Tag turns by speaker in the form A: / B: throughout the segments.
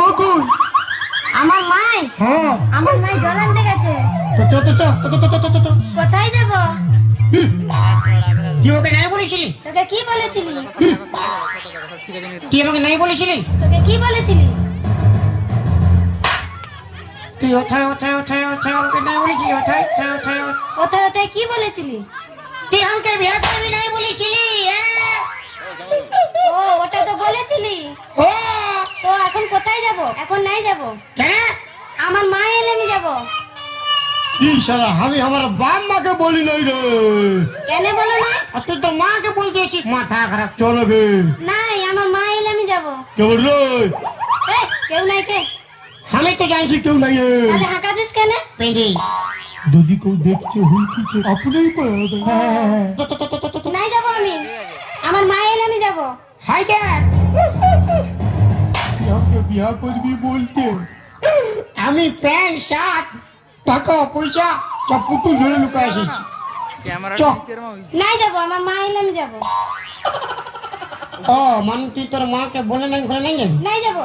A: মা কই?
B: আমার মাই?
A: হ্যাঁ।
B: আমার মাই জল আনতে গেছে।
A: তো চ তো চ তো চ চ চ চ।
B: কোথায় যাব?
A: তুই ওকে নাই বলেছিলি?
B: তোকে কি বলেছিলি?
A: তুই আমাকে নাই বলেছিলি?
B: তোকে কি বলেছিলি?
A: তুই ওঠায় ওঠায় ওঠায় ওঠায় ওকে নাই বলেছিলি? ওঠায় ওঠায় ওঠায়
B: কোথায় কোথায় কি বলেছিলি?
A: তুই আমাকে বিয়ে করবি নাই বলেছিলি?
B: ও ওটা তো বলেছিলি।
A: ও
B: তো এখন কোথায় যাব? এখন নাই যাব।
A: কেন?
B: আমার মা এলে আমি যাব।
A: শালা আমি আমার বাপ মাকে বলি নাই রে।
B: কেন বলো না?
A: আর তুই তোর মাকে বলতেছিস? মাথা খারাপ। চলো গে।
B: নাই আমার মা এলে আমি যাব।
A: কে বলল?
B: কেউ নাই কে?
A: আমি তো জানছি কেউ নাই।
B: তাহলে হাঁকাছিস কেন?
A: পেঁদে যদি কেউ দেখছে হুলকিছে আপনিই পাবে।
B: নাই যাব আমি। আমার মা এলে আমি যাব।
A: হাই ড্যাড, তুই আমাকে বিয়া করবি বলতে আমি প্যান্ট শার্ট টাকা পয়সা সব পুটু ঝুলে লুকায় এসেছি।
B: নাই যাব, আমার মা এলে আমি যাব।
A: ও মানে তুই তোর মাকে বলে নাই ঘরে নাই যাবি?
B: নাই যাব।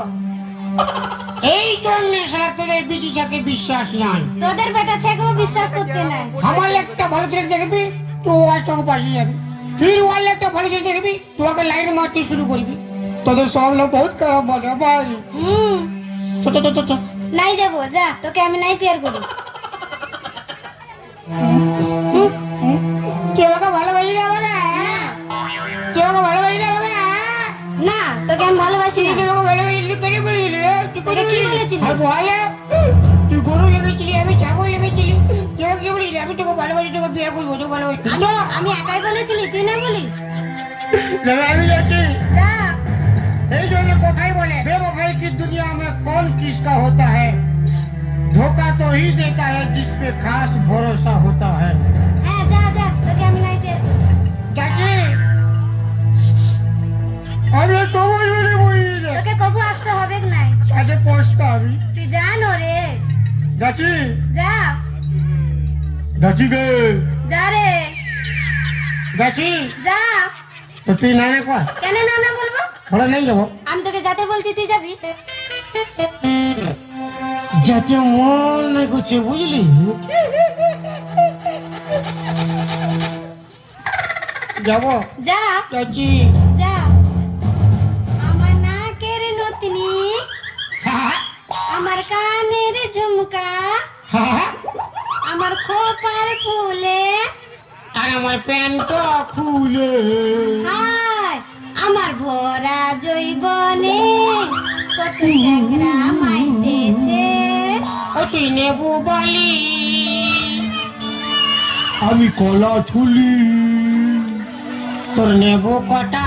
A: এই জন্য সারা তোদের বিটিটাকে বিশ্বাস নাই।
B: তোদের বেটা ছেকেও বিশ্বাস করতে নাই।
A: আমার একটা ভালো ছেলে দেখবি তো আর চোখ পাশে যাবি, ফির ওয়ালে একটা ভালো ছেলে দেখবি তোকে লাইন মারতে শুরু করবি। তোদের সব লোক বহুত খারাপ বলে ভাই। চ চ চ চ।
B: নাই যাব, যা তোকে আমি নাই পেয়ার করি।
A: কেউ আমাকে ভালোবাসি না আমাকে? কেউ আমাকে ভালোবাসি না আমাকে?
B: না তোকে আমি ভালোবাসি না।
A: তুই আমাকে ভালোবাসি তোকে বলি রে। তুই
B: তোকে কি বলেছিলি?
A: আর বলে তুই গরু লেগেছিলি আমি ছাগল লেগেছিলি। কেউ কি বলি আমি তোকে ভালোবাসি তোকে বিয়ে করবো তোকে ভালোবাসি।
B: আমি একাই বলেছিলি, তুই না বলিস?
A: আমি যাচ্ছি।
B: যা।
A: এই জন্য কথাই বলে बेवफाई की दुनिया में कौन किसका होता है, धोखा तो ही देता है जिस पे खास भरोसा होता है।
B: হ্যাঁ যা যা, তোকে আমি নাই পেয়ার করি।
A: চাচি আমি তোমার বলে বলি রে।
B: তোকে কবু আসতে হবে নাই।
A: আজকে পৌঁছতে আমি
B: তুই জানো রে।
A: চাচি
B: যা
A: চাচি গে
B: যা রে,
A: চাচি
B: যা।
A: তো তুই না না কর
B: কেন না না বলবো?
A: ঘরে নেই যাবো
B: আমি তোকে যেতে বলছি তুই যাবি।
A: যাতে মন নাই করছে বুঝলি। যাবো
B: যা
A: চাচি।
B: যা। আমার নাকের নতনি, আমার কানের ঝুমকা, আমার খোপার ফুলে,
A: আর আমার প্যান্ট খুলে
B: হায় আমার ভরা জৈবনে কত চ্যাংড়া মাইতেছে।
A: ও তুই নেবু বলি আমি কলা ছুলি তোর নেবু কটা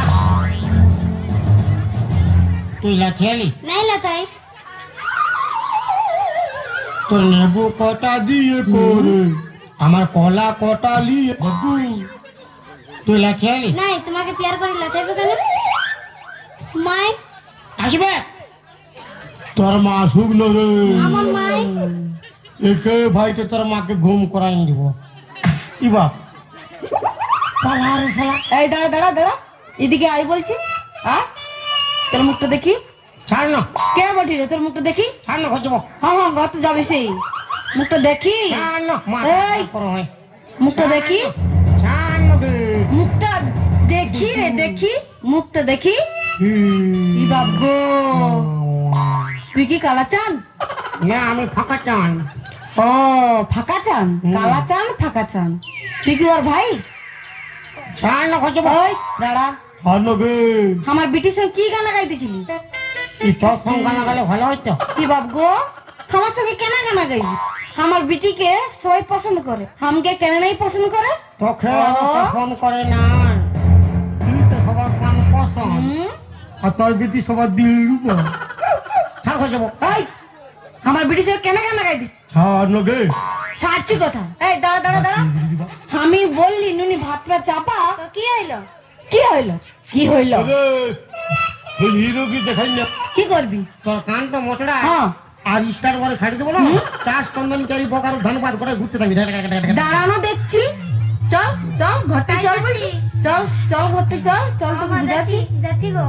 A: তুই লাঠেলি
B: নাই লাতাই।
A: তোর নেবু কটা দিয়ে করে আমার কলা কটা লিয়ে বাবু তুই লাঠেলি
B: নাই তোমাকে পেয়ার করে লাতাইবে কেন? মাই
A: আসবে তোর মা শুকনো রে।
B: আমার মাই
A: একে ভাইতে তোর মাকে ঘুম করাই দিব কি বাপ পালা রে শালা।
C: এই দাঁড়া দাঁড়া দাঁড়া, এদিকে আই বলছি। হ্যাঁ তোর মুখটা দেখি।
A: ছাড় না
C: কে বটি রে, তোর মুখটা দেখি।
A: ছাড় না খোঁজবো
C: হ্যাঁ হ্যাঁ গত যাবে সেই মুখটা দেখি।
A: ছাড় না
C: এই।
A: করো হয়
C: মুখটা দেখি,
A: ছাড় না বে
C: মুখটা দেখি রে, দেখি মুখটা দেখি। ই বাবু তুই কি কালা চান?
A: না আমি ফাঁকা চান।
C: ও ফাঁকা চান, কালা চান ফাঁকা চান। তুই কি ওর ভাই?
A: ছাড় না খোঁজবো
C: ওই দাঁড়া,
A: ছাড় না বে
C: আমার বিটির সঙ্গে কি গানা গাইতেছিলি?
A: এই তোর সঙ্গে না গেলে ভালো হইতো।
C: কি বাপ গো, আমার সঙ্গে কেন গানা গাইবি? আমার বিটিকে সবাই পছন্দ করে, আমাকে কেন নাই পছন্দ করে?
A: তোকে
C: ও।
A: পছন্দ করে না তুই তো সবার কাম পছন্দ
C: হুম?
A: আর তোর বেটি সবার দিল রূপ। ছাড় খোঁজবো
C: এই, আমার বিটির সঙ্গে কেন গানা গাইতিস?
A: ছাড় না বে
C: ছাড়ছি কথা। এই দাঁড়া দাঁড়া দাঁড়া, আমি বললি নুনি ভাতটা চাপা।
B: তো কি হইলো?
C: কি হইলো? কি হইলো?
A: ওই হিরো কি দেখাই না
C: কি করবি?
A: তোর কানটা মোচড়া
C: হ্যাঁ
A: আর স্টার করে ছাড়ি দেবো না। চাষ চন্দন কারি বকার ধন্যবাদ করে ঘুরতে থাকবি।
C: দাঁড়ানো দেখছি। চল চল ঘরটা চল বলছি। চল চল ঘরটা চল, চল তোকে
B: আমার
C: বুঝাচ্ছি।
B: যাচ্ছি গো।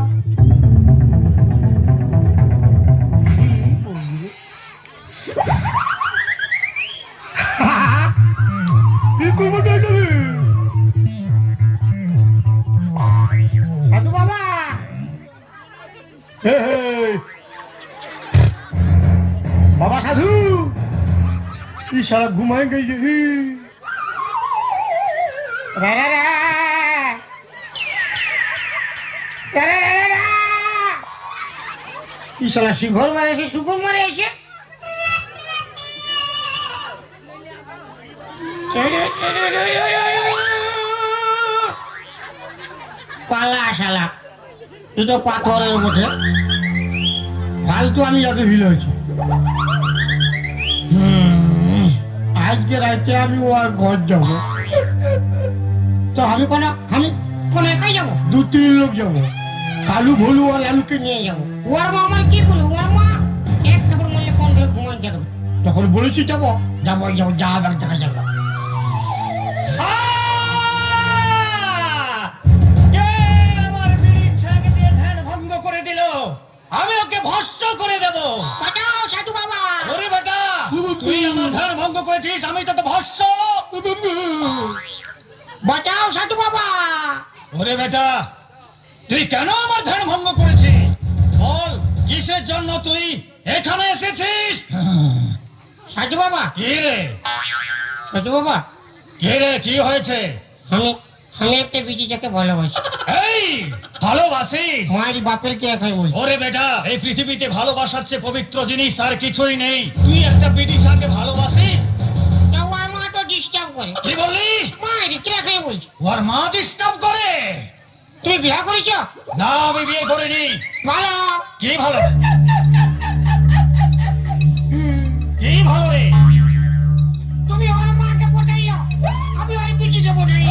A: বাবা সাধু কি সারা ঘুমায় গেছে কি সারা শিখর মারেছে শুকুর মারেছে পালা শালা তুই তো পাথরের মধ্যে ফালতু আমি যাকে ভিল হয়েছি আজকে রাতে আমি ওর ঘর যাব তো আমি কোন একাই যাবো 2-3 লোক যাবো কালু ভলু আর লালুকে নিয়ে যাবো ওর মা আমার কি করলো ওর মা এক কাপড় মারলে কোন ধরে ঘুমান যাবে তখন বলেছি যাবো যাবো যাবো যা এক জায়গায় যাবো
D: আমি ওকে ভস্ম করে দেব
A: বাঁচাও সাধু বাবা
D: ওরে বেটা তুই আমার ধ্যান ভঙ্গ করেছিস আমি তোকে ভস্ম
A: বাঁচাও সাধু বাবা
D: ওরে বেটা তুই কেন আমার ধ্যান ভঙ্গ করেছিস বল কিসের জন্য তুই এখানে এসেছিস
A: সাধু বাবা
D: কি রে
A: সাধু বাবা
D: কি হয়েছে
A: আমি একটা বিটিটাকে ভালোবাসি
D: এই ভালোবাসিস
A: মায়ের বাপের কে একাই বলি
D: ওরে বেটা এই পৃথিবীতে ভালোবাসার চেয়ে পবিত্র জিনিস আর কিছুই নেই তুই একটা বিটিশাকে ভালোবাসিস
A: ওর মা তো ডিস্টার্ব করে
D: কি বললি
A: মায়ের কে একাই বলছি
D: ওর মা ডিস্টার্ব করে
A: তুমি বিয়ে করেছো
D: না আমি বিয়ে করিনি
A: ভালো
D: কি ভালো কি ভালো রে
A: তুমি ওর মাকে পটাইও আমি ওর বিটিকে পটাই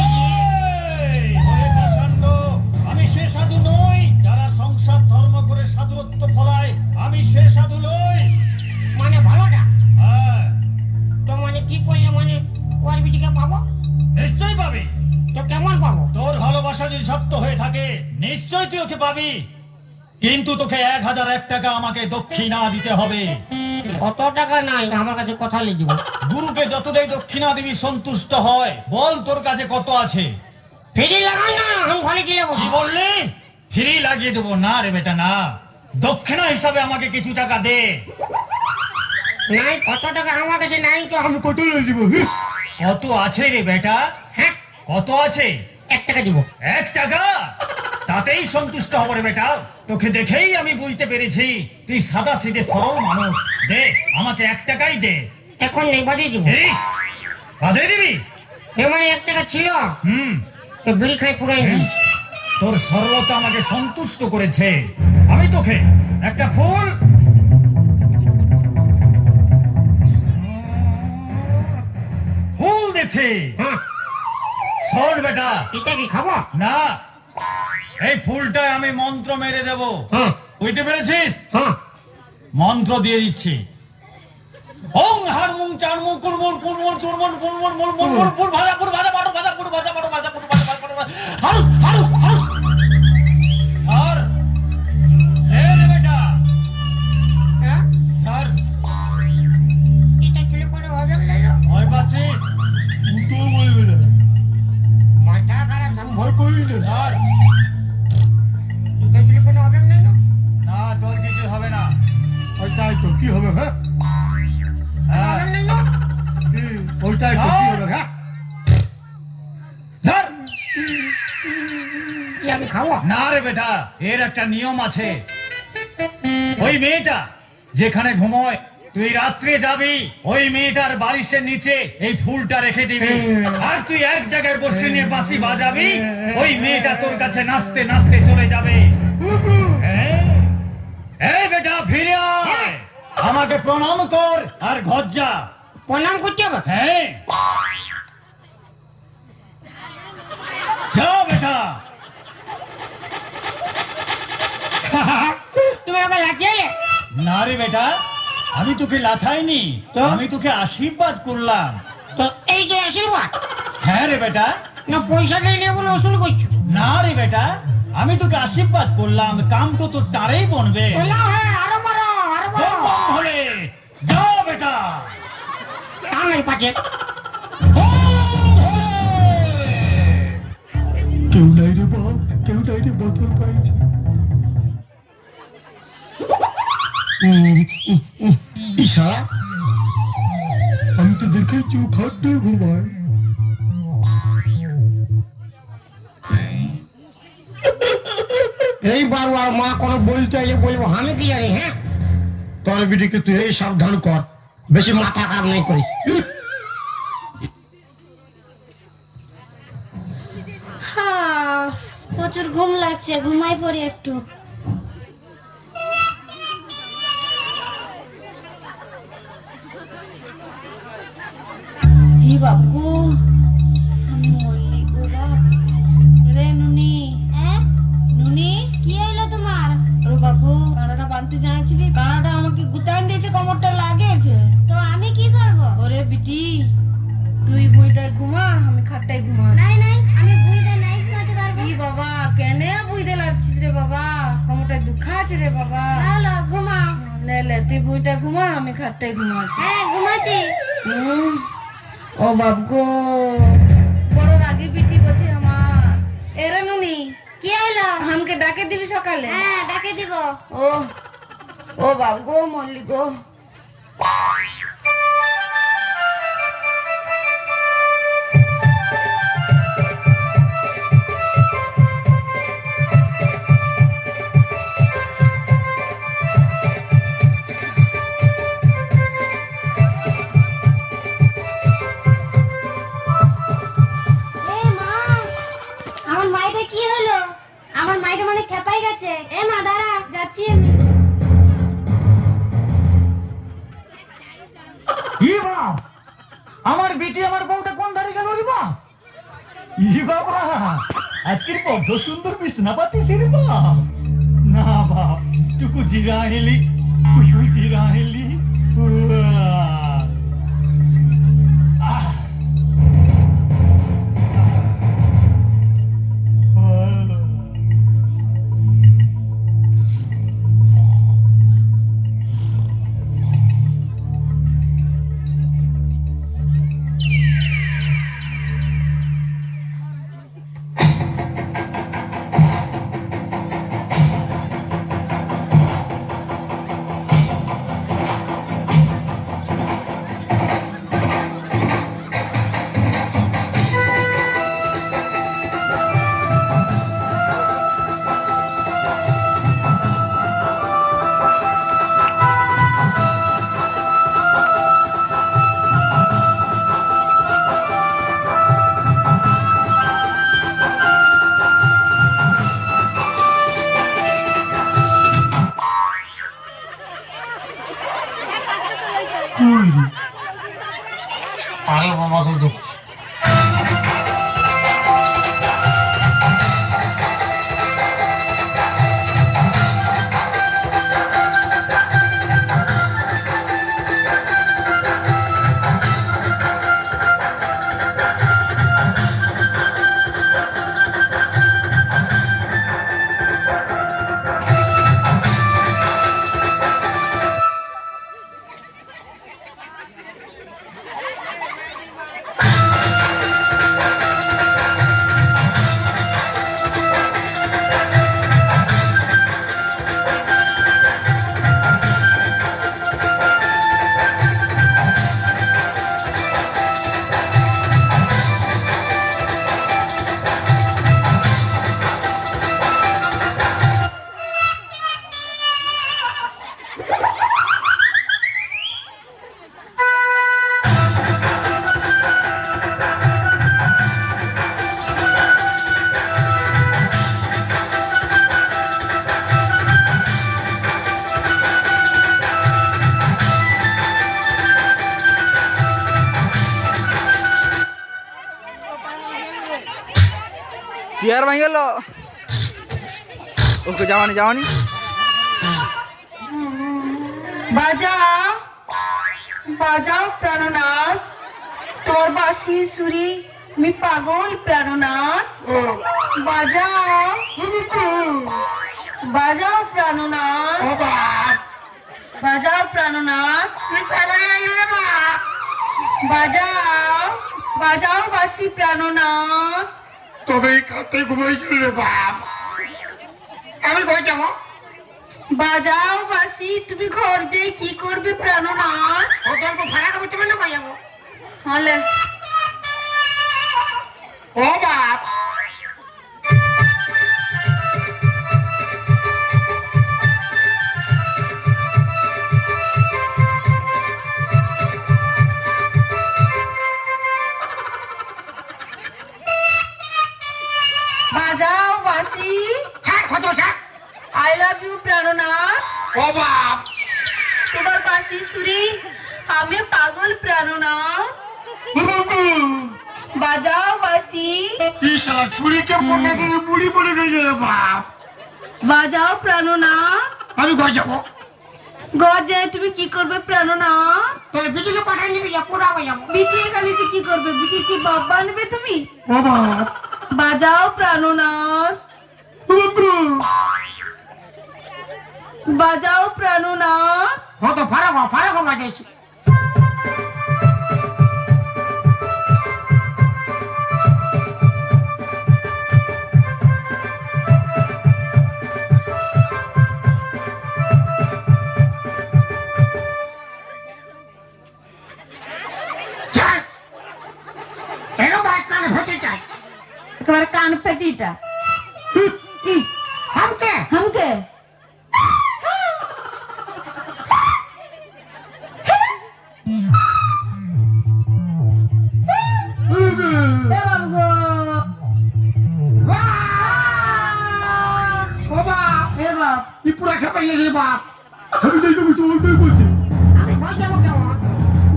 D: এই, ওরে পাষণ্ড, আমি সে সাধু নই যারা সংসার ধর্ম করে সাধুত্ব ফলায় আমি সে সাধু নই
A: মানে ভালোটা
D: হ্যাঁ,
A: তো মানে কি করলে মানে ওর বিটিকে পাবো
D: নিশ্চয়ই পাবি
A: তো কেমন পাবো
D: তোর ভালোবাসা যদি সত্য হয়ে থাকে নিশ্চয়ই তুই ওকে পাবি কিন্তু তোকে 1001 টাকা আমাকে দক্ষিণা দিতে হবে
A: কত টাকা নাই আমার কাছে কথা লিখে দিব
D: গুরুকে যতটাই দক্ষিণা দিবি সন্তুষ্ট হয় বল তোর কাছে কত আছে
A: ফিরি লাগাই না আমি ঘরে গিয়ে
D: কি বললি ফ্রি লাগিয়ে দেবো না রে বেটা না দক্ষিণা হিসাবে আমাকে কিছু টাকা দে
A: নাই কত টাকা আমার কাছে নাই তো আমি কত দিব
D: কত আছে রে বেটা
A: হ্যাঁ
D: কত আছে
A: 1 টাকা দিব
D: 1 টাকা তাতেই সন্তুষ্ট হব রে বেটা তোকে দেখেই আমি বুঝতে পেরেছি তুই সাদা সিধে সরল মানুষ দে আমাকে 1 টাকাই দে
A: এখন নেই বাদিয়ে দিব
D: এই বাদে দিবি
A: মানে 1 টাকা ছিল তো বিল খাই পুরাই দিয়েছি
D: তোর সরলতা আমাকে সন্তুষ্ট করেছে আমি তোকে একটা ফুল ফুল দিচ্ছি
A: হ্যাঁ
D: শোন বেটা
A: এটা কি খাবো
D: না এই ফুলটায় আমি মন্ত্র মেরে দেব
A: হ্যাঁ
D: বুঝতে পেরেছিস
A: হ্যাঁ
D: মন্ত্র দিয়ে দিচ্ছি ওং হারমুং চারমুং কুরমুর কুরমুর চুরমুর কুরমুর মুর মুর মুর পুর ভাজা পুর ভাজা বাটো ভাজা পুর ভাজা বাটো ভাজা পুর ভাজা বাটো হারুস হারুস হারুস আর এ রে বেটা
A: হ্যাঁ
D: আর
A: এটা চুলে করে হবে না
D: ভয় পাচ্ছিস
A: তো বলবে না মাথা খারাপ আমি ভয় করি না
D: আর
A: এটা চুলে করে হবে না
D: না তোর কিছু হবে না
A: ওইটাই তো কি হবে হ্যাঁ
D: হ্যাঁ
A: ওইটাই তো কি হবে হ্যাঁ
D: ধর
A: কি আমি খাবো
D: না রে বেটা এর একটা নিয়ম আছে ওই মেয়েটা যেখানে ঘুমোয় তুই রাত্রে যাবি ওই মেয়েটার বালিশের নিচে এই ফুলটা রেখে দিবি আর তুই এক জায়গায় বসে নিয়ে বাঁশি বাজাবি ওই মেয়েটা তোর কাছে নাচতে নাচতে চলে যাবে এই বেটা ফিরে আয় আমাকে প্রণাম কর আর ঘর যা
A: প্রণাম করতে হবে
D: হ্যাঁ যাও বেটা
A: তুমি আমাকে লাচিয়ে
D: না রে বেটা আমি তোকে লাথাইনি
A: তো?
D: আমি তোকে আশীর্বাদ করলাম
A: তো এই যে আশীর্বাদ
D: হ্যাঁ রে বেটা
A: না পয়সা দিয়ে নিয়ে বলে ওসুল করছো
D: না রে বেটা আমি তোকে আশীর্বাদ করলাম কাম তো তোর চারেই বনবে
A: বললাম হ্যাঁ আরো বড় আরো বড়
D: বম বম হলে যাও বেটা
A: সামনে পাচ্ছে
E: কেউ নাই রে বাপ কেউ নাই রে বোতল পাইছে
A: ইশারা আমি তো দেখেছি ও খাটে ঘুমায়। এইবার আর মা কোনো বলতে এলে বলবো আমি কি জানি। হ্যাঁ তোর বিটিকে তুই এই সাবধান কর, বেশি মাথা খারাপ নাই করিস।
B: হ্যাঁ প্রচুর ঘুম লাগছে, ঘুমাই পড়ি একটু।
C: হি বাবু আমি মরলি গো বাপ। রে নুনি,
B: হ্যাঁ
C: নুনি
B: কি হইলো তোমার?
C: ও বাবু কানাটা বানতে জানাচ্ছিলি, কানাটা আমাকে গুতান দিয়েছে, কোমরটা লাগেছে।
B: তো আমি কি করব?
C: ওরে বিটি তুই বইটায় ঘুমা, আমি খাটটায় ঘুমা।
B: নাই নাই আমি বুইতে নাই ঘুমাতে পারবো।
C: ই বাবা কেনে বুইতে লাগছিস রে বাবা, কোমরটা দুঃখা আছে রে বাবা।
B: লাও ঘুমাও।
C: লে লে তুই বইটা ঘুমা, আমি খাটটায় ঘুমাচ্ছি।
B: হ্যাঁ ঘুমাচ্ছি।
C: ও বাপ গো বড় রাগি পিটি বটে আমার। এরে নুনি
B: কি হইলো?
C: আমাকে ডাকে দিবি সকালে?
B: হ্যাঁ ডাকে দিব।
C: ও ও বাপ গো মল্লি গো।
B: এ মা, আমার মাইটা কি হলো? আমার মাইটা মানে খেপাই গেছে। এ মা দাঁড়া, যাচ্ছি আমি।
D: ই বাপ, আমার বিটি আমার বউটা কোন ধারে গেল রে বাপ? ই বাবা, আজকের বড্ড সুন্দর বিছনা পাতিছি রে বাপ। না বাপ, টুকু জিরা হেলি, টুকু জিরা হেলি। আহ
A: আরে বাবা তো দেখছি।
E: চেয়ার ভাঙ গেল, ওকে যাওয়ানি যাওয়ানি।
C: বাজাও বাজাও প্রাণনাথ, তোর বাসি সুরি আমি পাগল প্রাণনাথ। বাজাও বাজাও প্রাণনাথ, বাজাও প্রাণনাথ, বাজাও বাজাও বাসি প্রাণনাথ।
A: তবে এই খাটে ঘুমাইছিল রে বাপ। আমি কই যাবো?
C: বাজাও বাসি, তুমি ঘর যে কি করবে প্রাণনাথ?
A: ও তো অল্প ভাড়া খাবো, তুমি না যাবো।
C: হলে
A: ও বাপ,
C: বাজাও বাসি,
A: ছাড় কত ছাড়।
C: আই লাভ ইউ প্রাণনাথ।
A: ও বাপ,
C: তোমার বাসি সুরে আমি পাগল প্রাণনাথ। বাজাও বাসি,
A: এই শালা ছুরিকে মনে করে বুড়ি বলে গেছে রে বাপ।
C: বাজাও প্রাণনাথ।
A: আমি ঘর যাবো।
C: ঘর যায় তুমি কি করবে প্রাণনাথ?
A: তোর বিজুকে পাঠাই নিবি, যা পোড়াবো যাবো।
C: বিটিয়ে কালিতে কি করবে? বিটি কি বাবা আনবে তুমি?
A: ও বাপ,
C: বাজাও প্রাণনাথ। বাজাও প্রাণনাথ।
A: ও তো ফারাক বাজাইছি।
C: তোমার কান পেটিটা
A: हमके
C: हमके ए बाबू गो
A: ও বাপ,
C: ए बाप
A: ই পুরা খেপাই গেছে বাপ। আমি তো একটু চলতেই বলছি। আমি ঘর যাবো কেমন?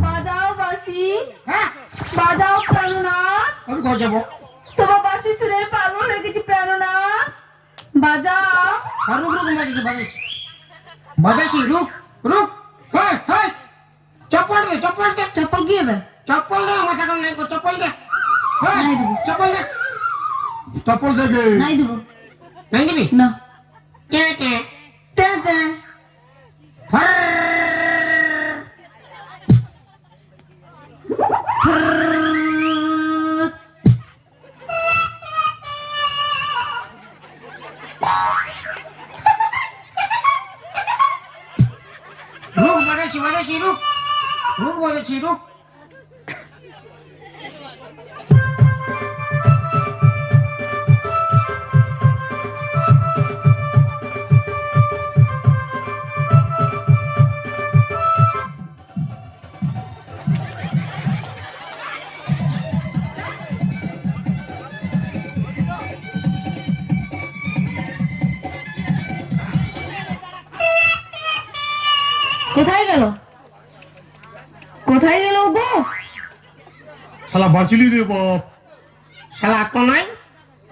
C: বাজাও বাসি,
A: হ্যাঁ,
C: বাজাও প্রাণনাথ।
A: আমি ঘর যাবো।
C: তোমার বাসি শুনে পাগল হয়ে গেছি প্রাণনাথ। বাজাও।
A: আর রুক বাজাইছি, রুক রুক। হাই হাই, চপ্পল দে।
C: চপ্পল কি হবে?
A: চপ্পল দে, মাথা কাম নাই কর, চপ্পল দে। হাই,
C: নাই দিবি।
A: চপ্পল দে। চপ্পল দে গে।
C: নাই দিব
A: নাই দিবি?
C: না।
A: কে কে
C: তে তে
A: রুক বাজাইছি, রুক বাজাইছি, রুক।
C: কোথায় গেল? কোথায় গেল গো?
A: শালা বাঁচলি রে বাপ। শালা আত্মা নাই,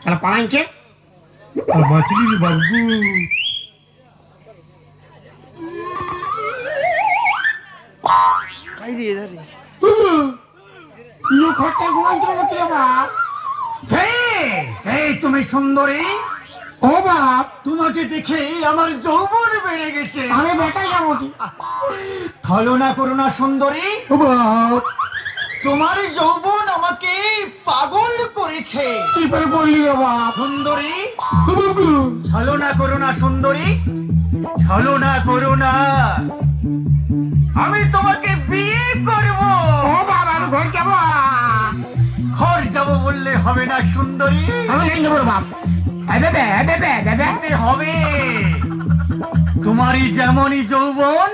A: শালা পালাইছে। শালা বাঁচলি রে বাবু।
E: কাই রে এধারে
A: ইয়ে ঘরটা ঘুমাইতে বলতে বাপ।
D: এই তুমি সুন্দরী,
A: ও বাপ,
D: তোমাকে দেখে আমার যৌবন বেড়ে গেছে।
A: আমি বেটাই যাবো।
D: ছলনা করো না সুন্দরী,
A: ও বাপ,
D: তোমার যৌবন আমাকে পাগল করেছে।
A: কি করে বললি রে বাপ?
D: সুন্দরী,
A: ও বাবু,
D: ছলনা করো না সুন্দরী, ছলনা করো না। আমি তোমাকে বিয়ে করব।
A: ও বাবা, আমি ঘর যাবো।
D: ঘর যাব বললে হবে না সুন্দরী,
A: আমি নাই যাবো রে বাপ।
D: যেতে হবে। তোমারই যেমনই যৌবন।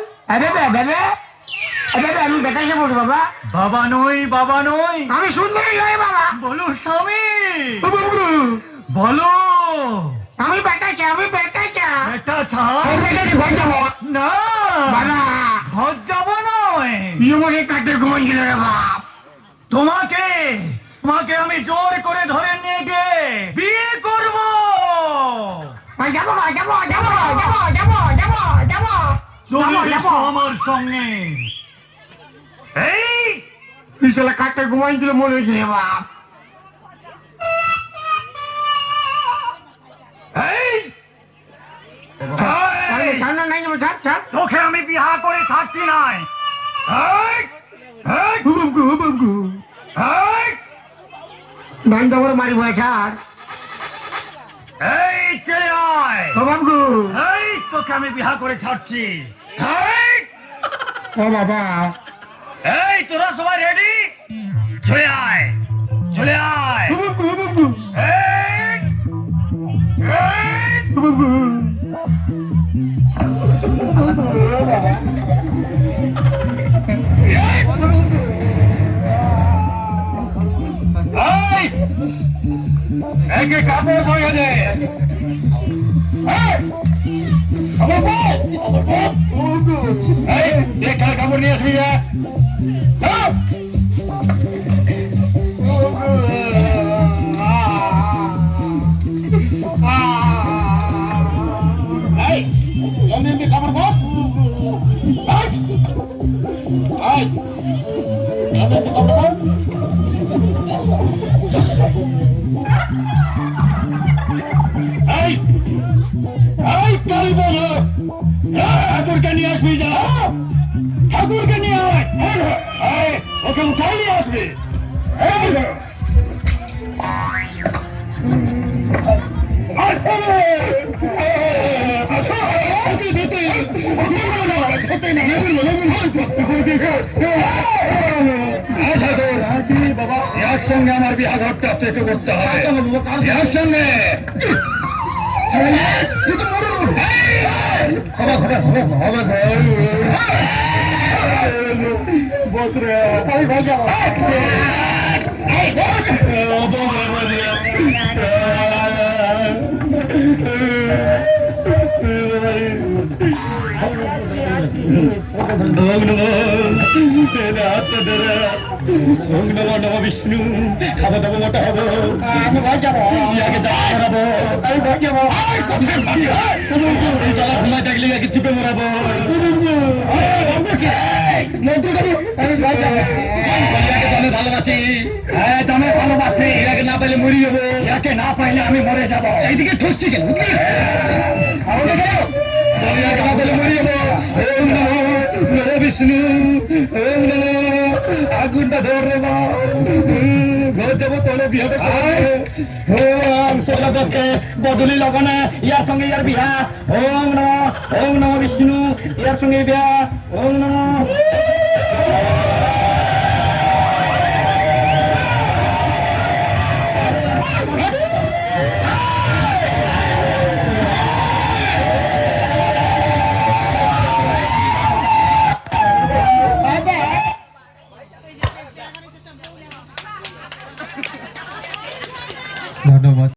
A: আমি বেটাই যাবো রে বাবা।
D: বাবা নই, বাবা নই,
A: আমি সুন্দরী নয় বাবা।
D: বলো স্বামী,
A: ও বাবু,
D: বলো।
A: আমি বেটাই চাই।
D: এটা ছাড়
A: আমি বেটাই ঘর যাবো
D: না,
A: বাবা।
D: ঘর যাব নয়।
A: ইয়ে মনে কাটে ঘুমাইছিল রে বাপ।
D: তোমাকে আমি জোর করে ধরে নিয়ে গিয়ে বিয়ে করব।
A: যাবো।
D: চলে
A: যাবো।
D: এসো আমার সঙ্গে। এই
A: পিছলে কাটে ঘুমাইছিল মনে হয়েছে রে বাপ।
D: এই
A: ছাড় না, নাই যাবো, ছাড়।
D: তোকে আমি বিহা করে ছাড়ছি নাই। এই, এই,
A: ও বাবু,
D: এই,
A: নাই যাবো মারি ভয় ছাড়।
D: এই চলে আয়
A: ও বাবু
D: এই তোকে আমি বিহা করে ছাড়ছি এই,
A: ও বাবা
D: এই তোরা সবাই রেডি চলে আয় চলে আয়
A: ও বাবু ও বাবু
D: এই, এই,
A: ও বাবু
D: এই, একে কাপড় বয়ে দে এই, আমার বউ, আমার বউ। এই, এখানে কাপড় নিয়ে আসবি না যাও। এই, এমনি কাপড় বল এই, এই, এমনি কাপড় বল এই এই কাল বলো ঠাকুরকে নিয়ে আসবি যা ঠাকুরকে নিয়ে আয় এই, ওকে উঠাই নিয়ে আসবি এই, আসো, ওকে ধরতে, ওকে ধরতে না, বাবা এর সঙ্গে আমার বিহার ঘরটা চেষ্টা করতে হবে এর সঙ্গে বিষ্ণু খাবো দাবো মোটা হবো আমি ঘর যাবো আগে দাঁড়াবো আমি ঘর যাবো ঘুমায় থাকলে আগে চিপে মরাবো ভালোবাসি হ্যাঁ দামে ভালোবাসি একে না পাইলে মরি যাবো একে না পাইলে আমি মরে যাবো এইদিকে ঠসছি কেন না পেলে মরি যাবো ওম নমো নমো বিষ্ণু ওম নমো আগুনটা ধরে ঘর যাবো তোলে বিহাতে বদলি লগনে ইয়ার সঙ্গে ইয়ার বিহা ওম নমো বিষ্ণু ইয়ার সঙ্গে বিহা ওম নমো